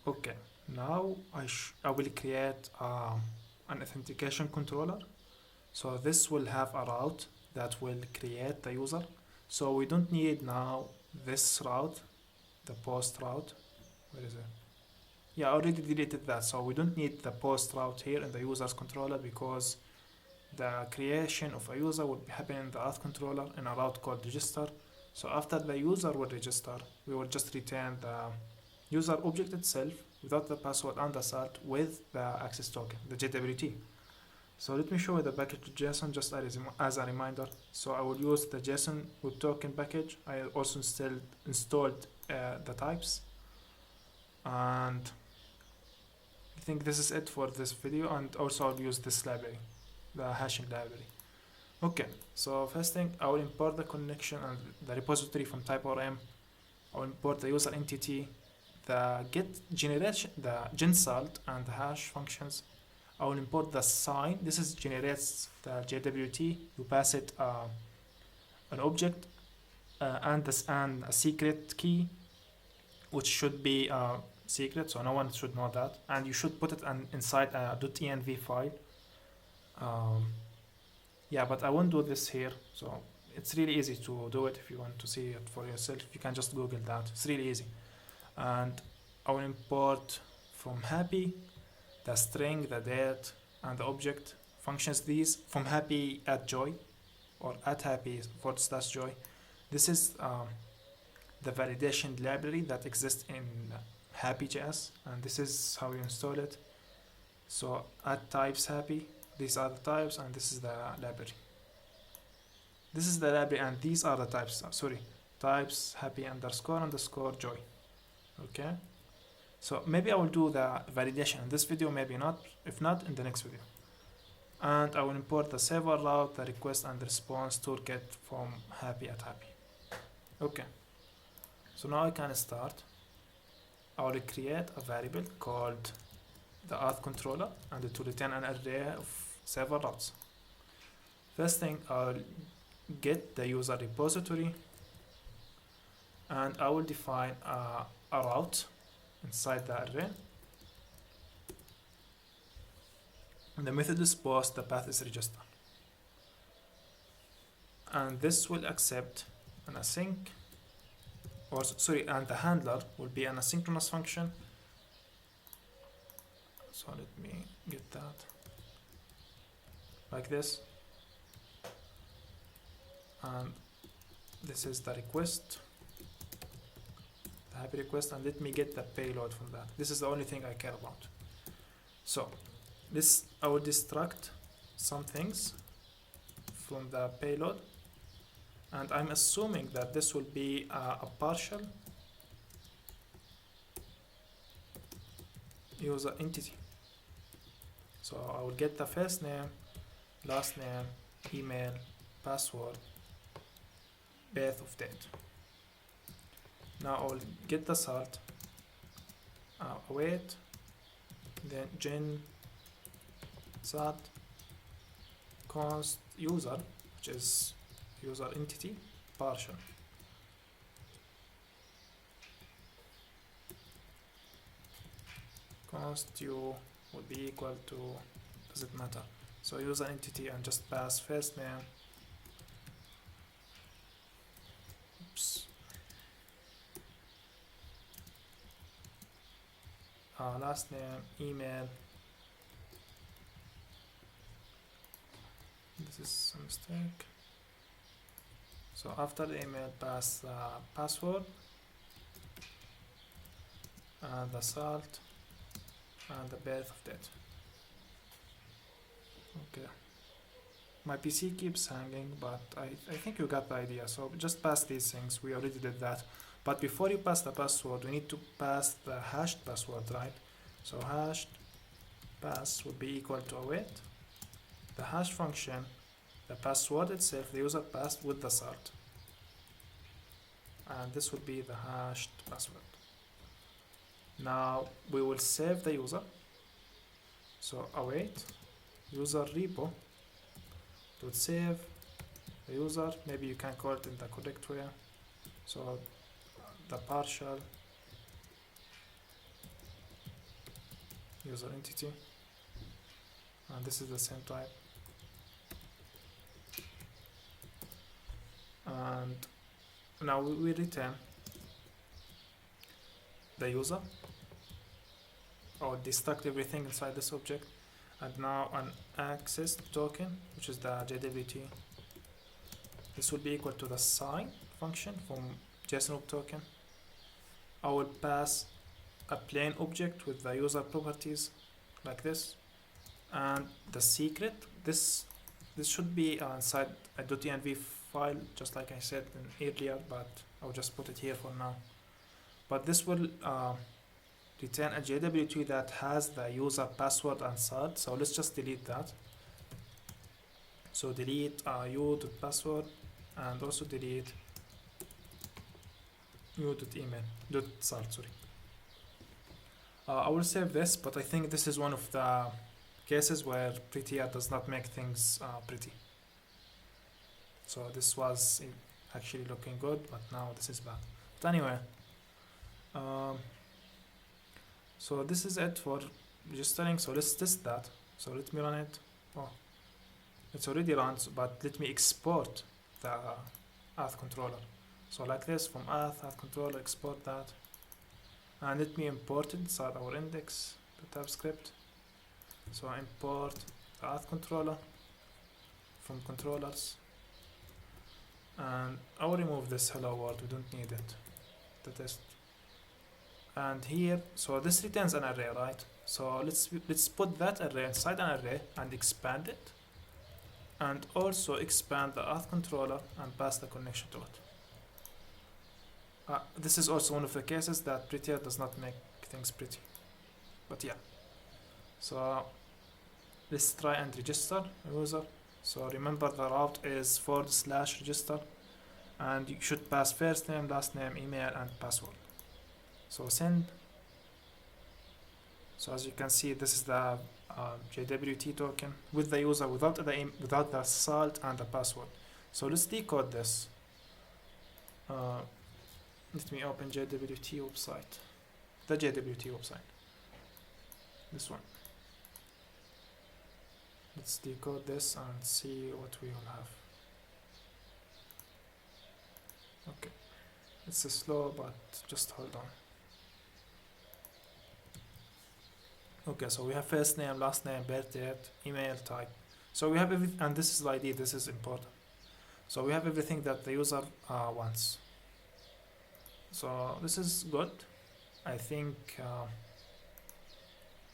Okay, now I will create an authentication controller. So this will have a route that will create the user. So we don't need now this route, the post route. Where is it? Yeah, I already deleted that. So we don't need the post route here in the user's controller because the creation of a user would be happening in the auth controller in a route called register. So after the user will register, we will just return the user object itself without the password and the salt with the access token, the JWT. So let me show you the package.json just as a reminder. So I will use the JSON web token package. I also installed the types, and I think this is it for this video, and also I'll use this library, the hashing library. Okay, so first thing, I will import the connection and the repository from TypeORM. I will import the user entity, the get generation, the gensalt and the hash functions. I will import the sign. This is generates the JWT. You pass it an object and a secret key, which should be secret, so no one should know that. And you should put it inside a .env file. Yeah, but I won't do this here. So it's really easy to do it. If you want to see it for yourself, you can just Google that. It's really easy. And I will import from hapi the string, the date, and the object functions. These from hapi at joy or at hapi/joy. This is the validation library that exists in Hapijs, and this is how you install it. So at types hapi, these are the types, and this is the library. This is the library, and these are the types. Types hapi __ joy. Okay. So maybe I will do the validation in this video, maybe not. If not, in the next video. And I will import the server route, the request and response toolkit from hapi at hapi. Okay. So now I can start. I will create a variable called the auth controller, and it will return an array of server routes. First thing, I'll get the user repository, and I will define a route inside the array. And the method is post, the path is register. And this will accept an async, and the handler will be an asynchronous function. So let me get that like this. And this is the request, the happy request, and let me get the payload from that. This is the only thing I care about. So this, I will destruct some things from the payload, and I'm assuming that this will be a partial user entity. So I will get the first name, last name, email, password, birth of date. Now I will get the salt, await, then gen salt const user, which is user entity partial. Const u will be equal to, doesn't matter. So user entity, and just pass first name, last name, email. This is a mistake. So after the email, pass the password and the salt and the birth of date. Okay. My PC keeps hanging, but I think you got the idea. So just pass these things. We already did that. But before you pass the password, we need to pass the hashed password, right? So hashed pass would be equal to await the hash function, the password itself, the user passed with the salt, and this will be the hashed password. Now we will save the user. So await user repo to save the user. Maybe you can call it in the correct way. So the partial user entity, and this is the same type. And now we return the user, or destruct everything inside this object, and now an access token, which is the JWT. This will be equal to the sign function from JSonwebtoken. I will pass a plain object with the user properties like this, and the secret, this should be inside a .env file, just like I said earlier, but I'll just put it here for now. But this will return a JWT that has the user password and salt. So let's just delete that. So delete u.password, and also delete u.email.salt, sorry. I will save this, but I think this is one of the cases where prettier does not make things pretty. So this was actually looking good, but now this is bad. But anyway, so this is it for registering. So let's test that. So let me run it. Oh, it's already run, but let me export the auth controller. So like this, from auth controller, export that, and let me import it inside our index, the Typescript. So I import the auth controller from controllers, and I will remove this hello world, we don't need it, the test. And here, so this returns an array, right? So let's put that array inside an array and expand it, and also expand the auth controller and pass the connection to it. This is also one of the cases that prettier does not make things pretty, but yeah. So let's try and register a user. So remember, the route is /register, and you should pass first name, last name, email, and password. So send. So as you can see, this is the JWT token with the user, without the salt and the password. So let's decode this. Let me open JWT website, the JWT website, this one. Let's decode this and see what we will have. Okay, it's slow, but just hold on. Okay, so we have first name, last name, birth date, email, type. So we have everything, and this is the ID, this is important. So we have everything that the user wants. So this is good. I think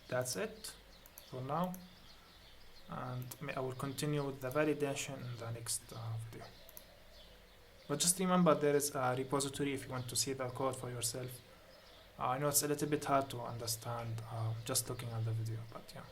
that's it for now, and I will continue with the validation in the next video. But just remember, there is a repository if you want to see the code for yourself. I know it's a little bit hard to understand just looking at the video, but yeah.